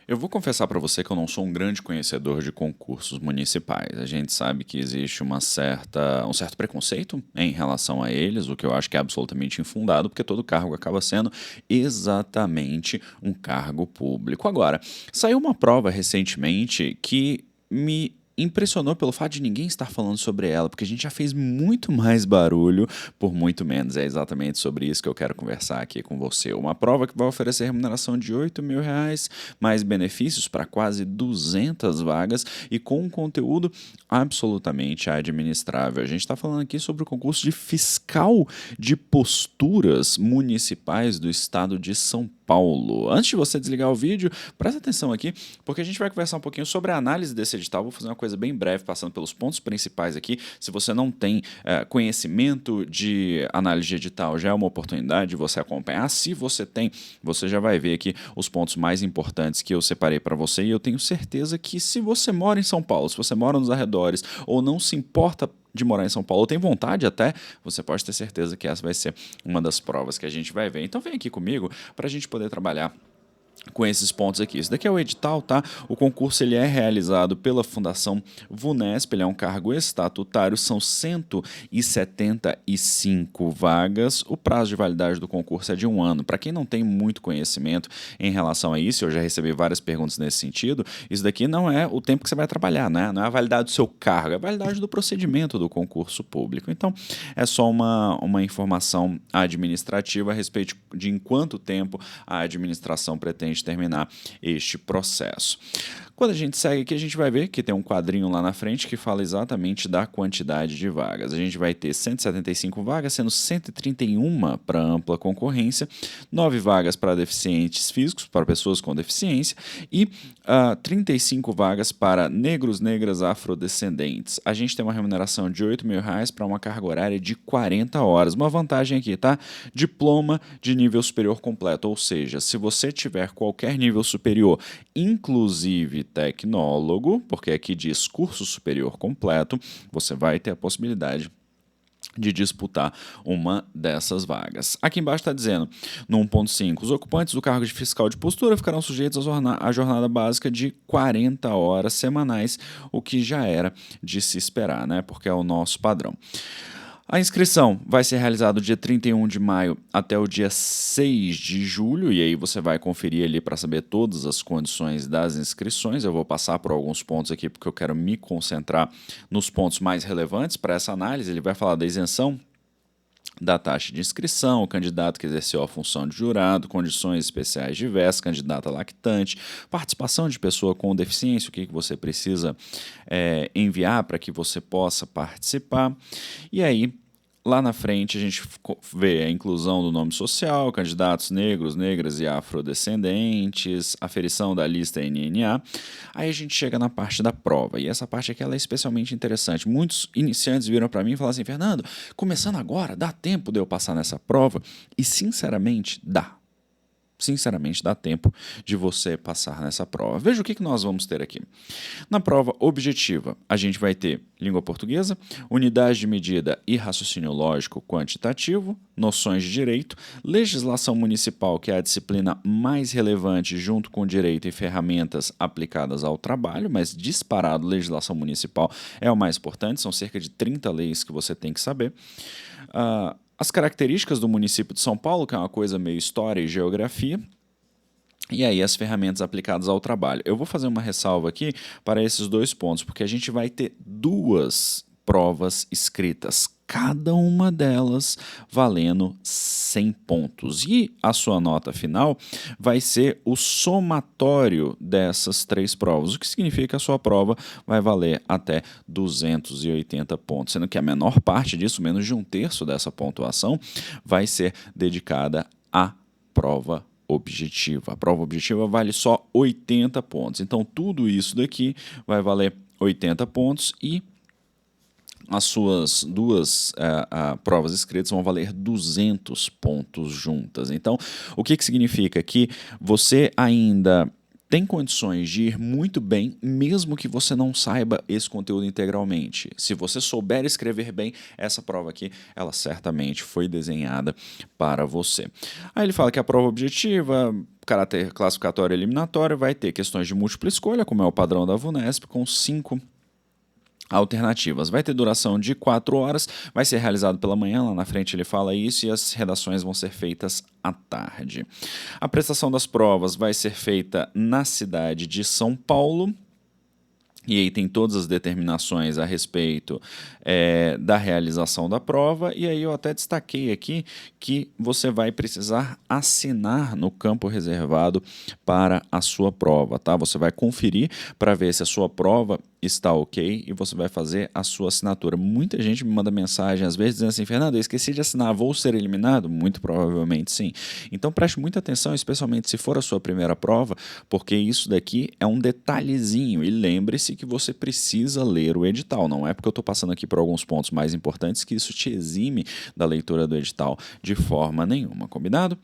Eu vou confessar para você que eu não sou um grande conhecedor de concursos municipais. A gente sabe que existe um certo preconceito em relação a eles, o que eu acho que é absolutamente infundado, porque todo cargo acaba sendo exatamente um cargo público. Agora, saiu uma prova recentemente que me impressionou pelo fato de ninguém estar falando sobre ela, porque a gente já fez muito mais barulho por muito menos. É exatamente sobre isso que eu quero conversar aqui com você. Uma prova que vai oferecer remuneração de R$ 8.000, mais benefícios para quase 200 vagas e com um conteúdo absolutamente administrável. A gente está falando aqui sobre o concurso de fiscal de posturas municipais do estado de São Paulo. Antes de você desligar o vídeo, presta atenção aqui, porque a gente vai conversar um pouquinho sobre a análise desse edital. Vou fazer uma coisa bem breve, passando pelos pontos principais aqui. Se você não tem conhecimento de análise de edital, já é uma oportunidade de você acompanhar. Se você tem, você já vai ver aqui os pontos mais importantes que eu separei para você, e eu tenho certeza que se você mora em São Paulo, se você mora nos arredores ou não se importa de morar em São Paulo, ou tem vontade até, você pode ter certeza que essa vai ser uma das provas que a gente vai ver. Então vem aqui comigo para a gente poder trabalhar com esses pontos aqui. Isso daqui é o edital, tá? O concurso ele é realizado pela Fundação VUNESP, ele é um cargo estatutário, são 175 vagas. O prazo de validade do concurso é de 1 ano. Para quem não tem muito conhecimento em relação a isso, eu já recebi várias perguntas nesse sentido, isso daqui não é o tempo que você vai trabalhar, né? Não é a validade do seu cargo, é a validade do procedimento do concurso público. Então, é só uma informação administrativa a respeito de em quanto tempo a administração pretende terminar este processo. Quando a gente segue aqui, a gente vai ver que tem um quadrinho lá na frente que fala exatamente da quantidade de vagas. A gente vai ter 175 vagas, sendo 131 para ampla concorrência, 9 vagas para deficientes físicos, para pessoas com deficiência, e 35 vagas para negros, negras, afrodescendentes. A gente tem uma remuneração de R$ 8.000 para uma carga horária de 40 horas. Uma vantagem aqui, tá? Diploma de nível superior completo, ou seja, se você tiver qualquer nível superior, inclusive tecnólogo, porque aqui diz curso superior completo, você vai ter a possibilidade de disputar uma dessas vagas. Aqui embaixo está dizendo, no 1.5, os ocupantes do cargo de fiscal de postura ficarão sujeitos à jornada básica de 40 horas semanais, o que já era de se esperar, né? Porque é o nosso padrão. A inscrição vai ser realizada do dia 31 de maio até o dia 6 de julho, e aí você vai conferir ali para saber todas as condições das inscrições. Eu vou passar por alguns pontos aqui porque eu quero me concentrar nos pontos mais relevantes para essa análise. Ele vai falar da isenção da taxa de inscrição, o candidato que exerceu a função de jurado, condições especiais diversas, candidato a lactante, participação de pessoa com deficiência, o que você precisa enviar para que você possa participar. E aí, lá na frente, a gente vê a inclusão do nome social, candidatos negros, negras e afrodescendentes, aferição da lista NNA. Aí a gente chega na parte da prova, e essa parte aqui ela é especialmente interessante. Muitos iniciantes viram para mim e falaram assim, Fernando, começando agora, dá tempo de eu passar nessa prova? E sinceramente, dá. Sinceramente, dá tempo de você passar nessa prova. Veja o que nós vamos ter aqui. Na prova objetiva, a gente vai ter língua portuguesa, unidade de medida e raciocínio lógico quantitativo, noções de direito, legislação municipal, que é a disciplina mais relevante junto com direito e ferramentas aplicadas ao trabalho, mas disparado, legislação municipal é o mais importante, são cerca de 30 leis que você tem que saber. As características do município de São Paulo, que é uma coisa meio história e geografia, e aí as ferramentas aplicadas ao trabalho. Eu vou fazer uma ressalva aqui para esses dois pontos, porque a gente vai ter duas provas escritas, cada uma delas valendo 100 pontos. E a sua nota final vai ser o somatório dessas três provas, o que significa que a sua prova vai valer até 280 pontos, sendo que a menor parte disso, menos de 1/3 dessa pontuação, vai ser dedicada à prova objetiva. A prova objetiva vale só 80 pontos. Então, tudo isso daqui vai valer 80 pontos e as suas duas provas escritas vão valer 200 pontos juntas. Então, o que significa? Que você ainda tem condições de ir muito bem, mesmo que você não saiba esse conteúdo integralmente. Se você souber escrever bem, essa prova aqui, ela certamente foi desenhada para você. Aí ele fala que a prova objetiva, caráter classificatório e eliminatório, vai ter questões de múltipla escolha, como é o padrão da VUNESP, com 5 alternativas. Vai ter duração de 4 horas, vai ser realizado pela manhã, lá na frente ele fala isso, e as redações vão ser feitas à tarde. A prestação das provas vai ser feita na cidade de São Paulo, e aí tem todas as determinações a respeito da realização da prova, e aí eu até destaquei aqui que você vai precisar assinar no campo reservado para a sua prova, tá? Você vai conferir para ver se a sua prova está ok e você vai fazer a sua assinatura. Muita gente me manda mensagem às vezes dizendo assim: Fernando, eu esqueci de assinar, vou ser eliminado? Muito provavelmente sim. Então preste muita atenção, especialmente se for a sua primeira prova, porque isso daqui é um detalhezinho, e lembre-se que você precisa ler o edital. Não é porque eu estou passando aqui por alguns pontos mais importantes que isso te exime da leitura do edital de forma nenhuma, combinado?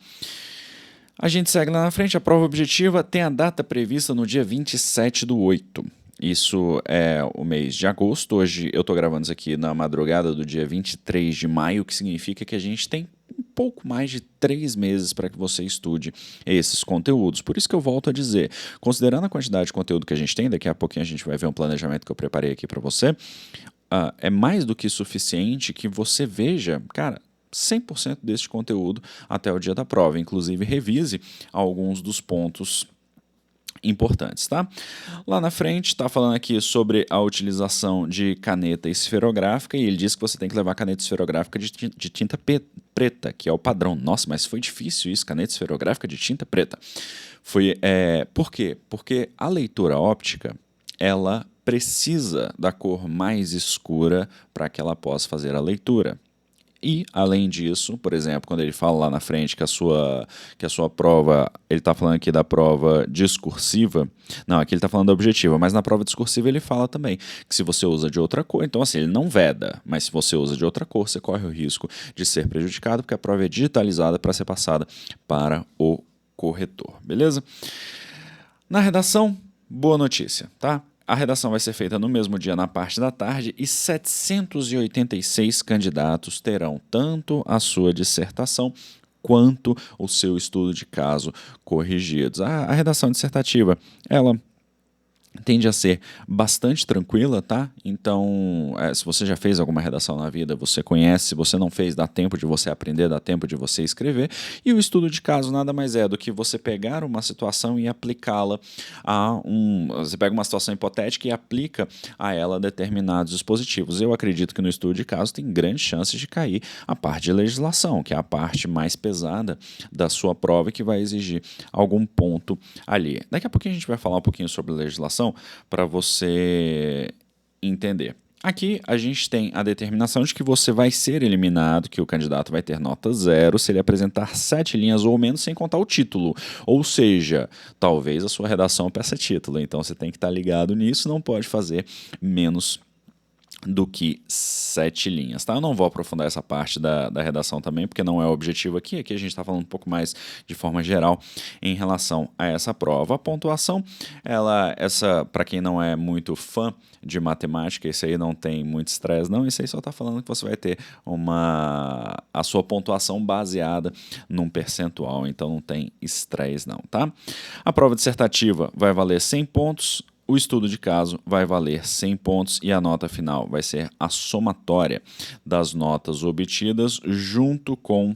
A gente segue lá na frente. A prova objetiva tem a data prevista no dia 27/8. Isso é o mês de agosto. Hoje eu estou gravando isso aqui na madrugada do dia 23 de maio, o que significa que a gente tem um pouco mais de 3 meses para que você estude esses conteúdos. Por isso que eu volto a dizer, considerando a quantidade de conteúdo que a gente tem, daqui a pouquinho a gente vai ver um planejamento que eu preparei aqui para você, é mais do que suficiente que você veja, cara, 100% deste conteúdo até o dia da prova. Inclusive, revise alguns dos pontos importantes, tá? Lá na frente está falando aqui sobre a utilização de caneta esferográfica, e ele diz que você tem que levar caneta esferográfica de tinta preta, que é o padrão. Nossa, mas foi difícil isso, caneta esferográfica de tinta preta. Por quê? Porque a leitura óptica, ela precisa da cor mais escura para que ela possa fazer a leitura. E, além disso, por exemplo, quando ele fala lá na frente que a sua prova, ele está falando aqui da prova discursiva, não, aqui ele está falando da objetiva, mas na prova discursiva ele fala também que se você usa de outra cor, então assim, ele não veda, mas se você usa de outra cor, você corre o risco de ser prejudicado, porque a prova é digitalizada para ser passada para o corretor, beleza? Na redação, boa notícia, tá? A redação vai ser feita no mesmo dia, na parte da tarde, e 786 candidatos terão tanto a sua dissertação quanto o seu estudo de caso corrigidos. A redação dissertativa, ela tende a ser bastante tranquila, tá? Então, se você já fez alguma redação na vida, você conhece. Se você não fez, dá tempo de você aprender, dá tempo de você escrever. E o estudo de caso nada mais é do que você pegar uma situação e aplicá-la Você pega uma situação hipotética e aplica a ela determinados dispositivos. Eu acredito que no estudo de caso tem grandes chances de cair a parte de legislação, que é a parte mais pesada da sua prova e que vai exigir algum ponto ali. Daqui a pouquinho a gente vai falar um pouquinho sobre legislação, para você entender. Aqui a gente tem a determinação de que você vai ser eliminado, que o candidato vai ter nota 0 se ele apresentar 7 linhas ou menos sem contar o título. Ou seja, talvez a sua redação peça título, então você tem que estar ligado nisso, não pode fazer menos do que 7 linhas, tá? Eu não vou aprofundar essa parte da redação também, porque não é o objetivo aqui. Aqui a gente está falando um pouco mais de forma geral em relação a essa prova. A pontuação, para quem não é muito fã de matemática, isso aí não tem muito estresse, não. Isso aí só está falando que você vai ter a sua pontuação baseada num percentual, então não tem estresse, não, tá? A prova dissertativa vai valer 100 pontos. O estudo de caso vai valer 100 pontos e a nota final vai ser a somatória das notas obtidas junto com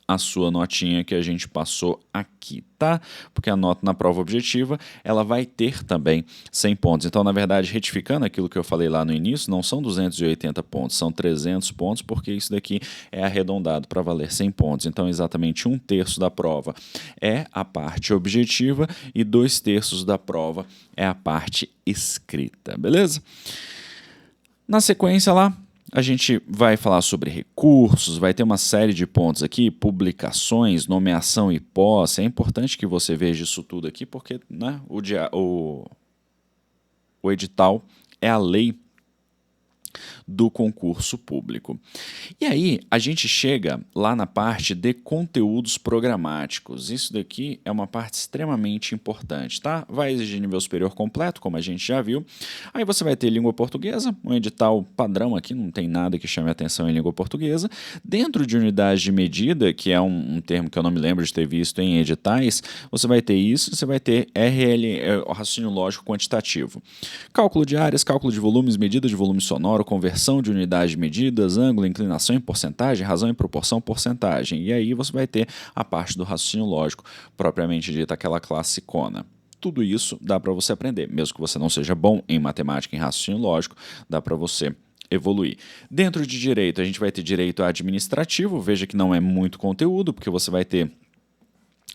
a sua notinha que a gente passou aqui, tá? Porque a nota na prova objetiva, ela vai ter também 100 pontos. Então, na verdade, retificando aquilo que eu falei lá no início, não são 280 pontos, são 300 pontos, porque isso daqui é arredondado para valer 100 pontos. Então, exatamente 1/3 da prova é a parte objetiva e 2/3 da prova é a parte escrita, beleza? Na sequência lá, a gente vai falar sobre recursos, vai ter uma série de pontos aqui, publicações, nomeação e posse. É importante que você veja isso tudo aqui, porque né, o edital é a lei do concurso público. E aí, a gente chega lá na parte de conteúdos programáticos. Isso daqui é uma parte extremamente importante, tá? Vai exigir nível superior completo, como a gente já viu. Aí você vai ter língua portuguesa, um edital padrão aqui, não tem nada que chame atenção em língua portuguesa. Dentro de unidade de medida, que é um termo que eu não me lembro de ter visto em editais, você vai ter isso, você vai ter o raciocínio lógico quantitativo. Cálculo de áreas, cálculo de volumes, medida de volume sonoro, conversão de unidade de medidas, ângulo, inclinação em porcentagem, razão em proporção, porcentagem. E aí você vai ter a parte do raciocínio lógico, propriamente dita, aquela classicona. Tudo isso dá para você aprender, mesmo que você não seja bom em matemática e em raciocínio lógico, dá para você evoluir. Dentro de direito, a gente vai ter direito administrativo, veja que não é muito conteúdo, porque você vai ter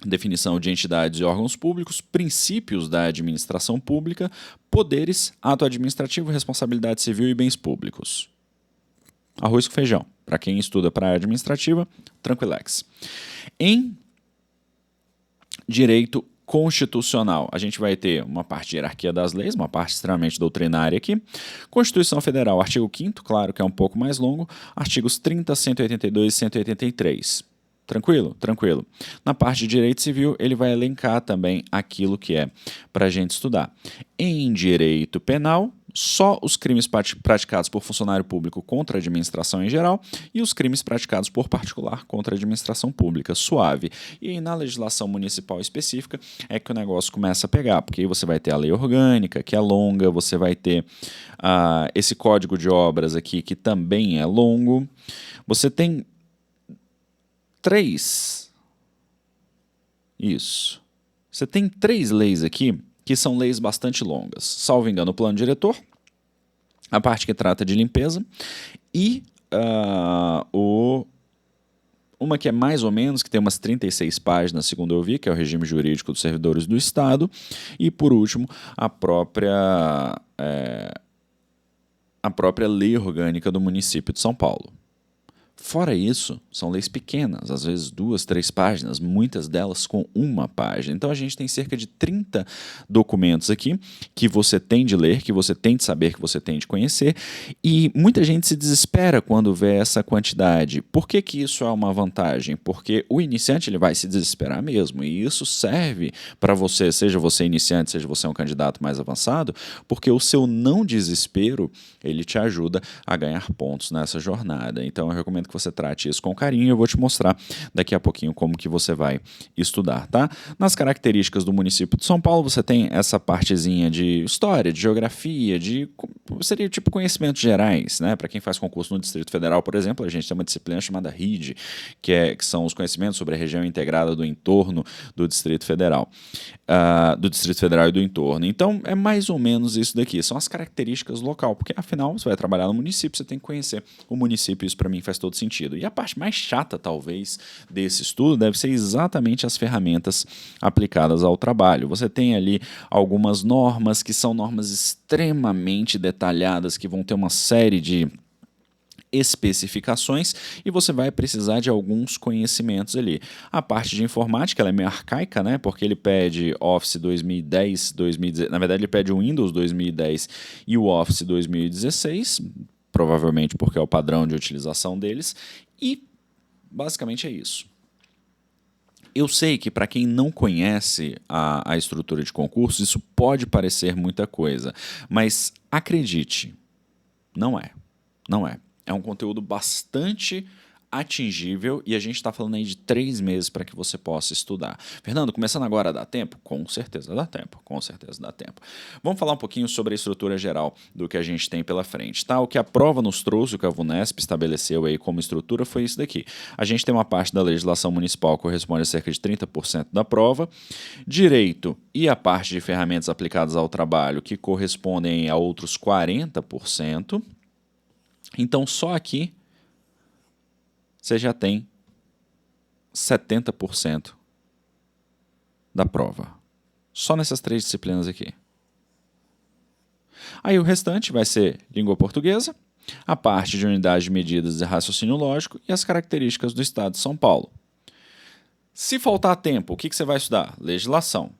definição de entidades e órgãos públicos, princípios da administração pública, poderes, ato administrativo, responsabilidade civil e bens públicos. Arroz com feijão. Para quem estuda para a área administrativa, tranquilex. Em direito constitucional, a gente vai ter uma parte de hierarquia das leis, uma parte extremamente doutrinária aqui. Constituição Federal, artigo 5º, claro que é um pouco mais longo, artigos 30, 182 e 183. Tranquilo? Tranquilo. Na parte de direito civil, ele vai elencar também aquilo que é para a gente estudar. Em direito penal, só os crimes praticados por funcionário público contra a administração em geral e os crimes praticados por particular contra a administração pública, suave. E aí, na legislação municipal específica é que o negócio começa a pegar, porque aí você vai ter a lei orgânica, que é longa, você vai ter esse código de obras aqui, que também é longo. Você tem Isso. Você tem 3 leis aqui que são leis bastante longas. Salvo engano, o plano diretor, a parte que trata de limpeza e uma que é mais ou menos, que tem umas 36 páginas, segundo eu vi, que é o regime jurídico dos servidores do Estado. E, por último, a própria lei orgânica do município de São Paulo. Fora isso, são leis pequenas, às vezes 2, 3 páginas, muitas delas com 1 página. Então a gente tem cerca de 30 documentos aqui que você tem de ler, que você tem de saber, que você tem de conhecer, e muita gente se desespera quando vê essa quantidade. Por que que isso é uma vantagem? Porque o iniciante ele vai se desesperar mesmo, e isso serve para você, seja você iniciante, seja você um candidato mais avançado, porque o seu não desespero, ele te ajuda a ganhar pontos nessa jornada. Então eu recomendo que você trate isso com carinho e eu vou te mostrar daqui a pouquinho como que você vai estudar, tá? Nas características do município de São Paulo, você tem essa partezinha de história, de geografia, seria tipo conhecimentos gerais, né? Para quem faz concurso no Distrito Federal, por exemplo, a gente tem uma disciplina chamada RID, que são os conhecimentos sobre a região integrada do entorno do Distrito Federal. Do Distrito Federal e do entorno. Então, é mais ou menos isso daqui. São as características do local, porque afinal, você vai trabalhar no município, você tem que conhecer o município, isso para mim faz todo sentido. E a parte mais chata, talvez, desse estudo deve ser exatamente as ferramentas aplicadas ao trabalho. Você tem ali algumas normas que são normas extremamente detalhadas, que vão ter uma série de especificações e você vai precisar de alguns conhecimentos ali. A parte de informática ela é meio arcaica, né? Porque ele pede Office 2010, 2016, na verdade ele pede o Windows 2010 e o Office 2016, provavelmente porque é o padrão de utilização deles, e basicamente é isso. Eu sei que para quem não conhece a estrutura de concurso, isso pode parecer muita coisa, mas acredite, não é. Não é. É um conteúdo bastante atingível e a gente está falando aí de 3 meses para que você possa estudar. Fernando, começando agora dá tempo? Com certeza dá tempo, com certeza dá tempo. Vamos falar um pouquinho sobre a estrutura geral do que a gente tem pela frente, tá? O que a prova nos trouxe, o que a VUNESP estabeleceu aí como estrutura foi isso daqui. A gente tem uma parte da legislação municipal que corresponde a cerca de 30% da prova, direito e a parte de ferramentas aplicadas ao trabalho que correspondem a outros 40%. Então, só aqui você já tem 70% da prova. Só nessas 3 disciplinas aqui. Aí o restante vai ser língua portuguesa, a parte de unidade de medidas e raciocínio lógico e as características do Estado de São Paulo. Se faltar tempo, o que você vai estudar? Legislação.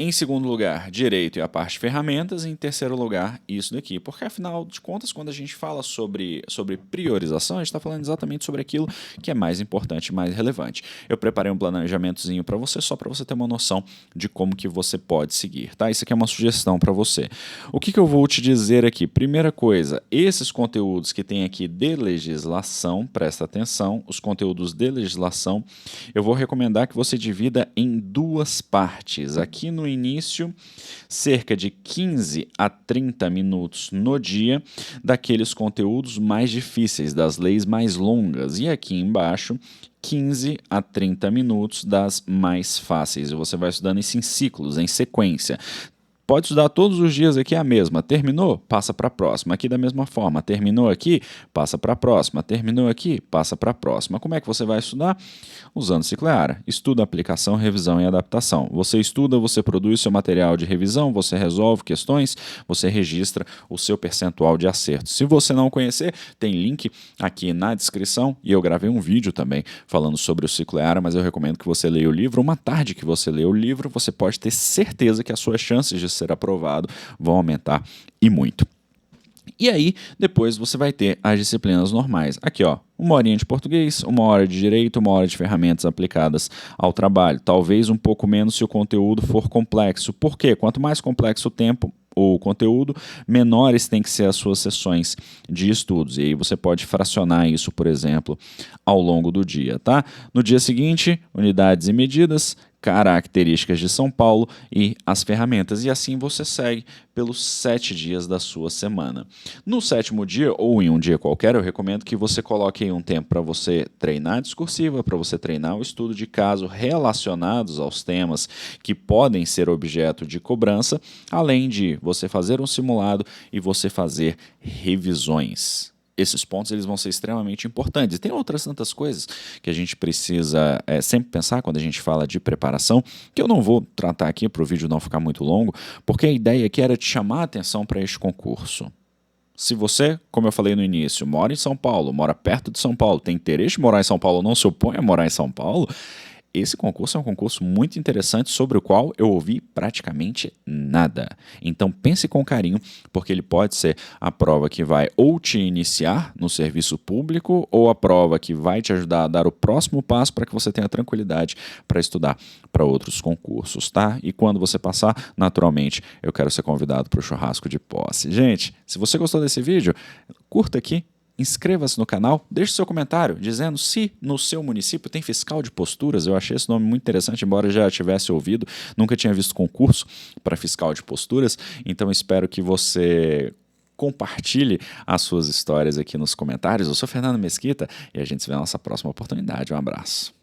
Em segundo lugar, direito e a parte de ferramentas. E em terceiro lugar, isso daqui. Porque, afinal de contas, quando a gente fala sobre priorização, a gente está falando exatamente sobre aquilo que é mais importante e mais relevante. Eu preparei um planejamentozinho para você, só para você ter uma noção de como que você pode seguir, tá? Isso aqui é uma sugestão para você. O que eu vou te dizer aqui? Primeira coisa, esses conteúdos que tem aqui de legislação, presta atenção, os conteúdos de legislação, eu vou recomendar que você divida em duas partes. Aqui no início, cerca de 15 a 30 minutos no dia daqueles conteúdos mais difíceis, das leis mais longas. E aqui embaixo, 15 a 30 minutos das mais fáceis. E você vai estudando isso em ciclos, em sequência. Pode estudar todos os dias aqui a mesma. Terminou? Passa para a próxima. Aqui da mesma forma. Terminou aqui? Passa para a próxima. Terminou aqui? Passa para a próxima. Como é que você vai estudar? Usando ciclo EARA. Estuda, aplicação, revisão e adaptação. Você estuda, você produz seu material de revisão, você resolve questões, você registra o seu percentual de acerto. Se você não conhecer, tem link aqui na descrição e eu gravei um vídeo também falando sobre o ciclo EARA, mas eu recomendo que você leia o livro. Uma tarde que você lê o livro, você pode ter certeza que as suas chances de ser aprovado vão aumentar e muito. E aí, depois você vai ter as disciplinas normais. Aqui, ó, 1 horinha de português, 1 hora de direito, 1 hora de ferramentas aplicadas ao trabalho. Talvez um pouco menos se o conteúdo for complexo. Por quê? Quanto mais complexo o tempo, o conteúdo, menores têm que ser as suas sessões de estudos. E aí você pode fracionar isso, por exemplo, ao longo do dia, tá? No dia seguinte, unidades e medidas, características de São Paulo e as ferramentas. E assim você segue pelos 7 dias da sua semana. No 7º dia, ou em um dia qualquer, eu recomendo que você coloque aí um tempo para você treinar a discursiva, para você treinar o estudo de caso relacionados aos temas que podem ser objeto de cobrança, além de você fazer um simulado e você fazer revisões. Esses pontos eles vão ser extremamente importantes. E tem outras tantas coisas que a gente precisa sempre pensar quando a gente fala de preparação, que eu não vou tratar aqui para o vídeo não ficar muito longo, porque a ideia aqui era te chamar a atenção para este concurso. Se você, como eu falei no início, mora em São Paulo, mora perto de São Paulo, tem interesse em morar em São Paulo, não se opõe a morar em São Paulo, esse concurso é um concurso muito interessante sobre o qual eu ouvi praticamente nada. Então pense com carinho, porque ele pode ser a prova que vai ou te iniciar no serviço público ou a prova que vai te ajudar a dar o próximo passo para que você tenha tranquilidade para estudar para outros concursos, tá? E quando você passar, naturalmente, eu quero ser convidado para o churrasco de posse. Gente, se você gostou desse vídeo, curta aqui. Inscreva-se no canal, deixe seu comentário dizendo se no seu município tem fiscal de posturas. Eu achei esse nome muito interessante, embora já tivesse ouvido, nunca tinha visto concurso para fiscal de posturas, então espero que você compartilhe as suas histórias aqui nos comentários. Eu sou Fernando Mesquita e a gente se vê na nossa próxima oportunidade. Um abraço.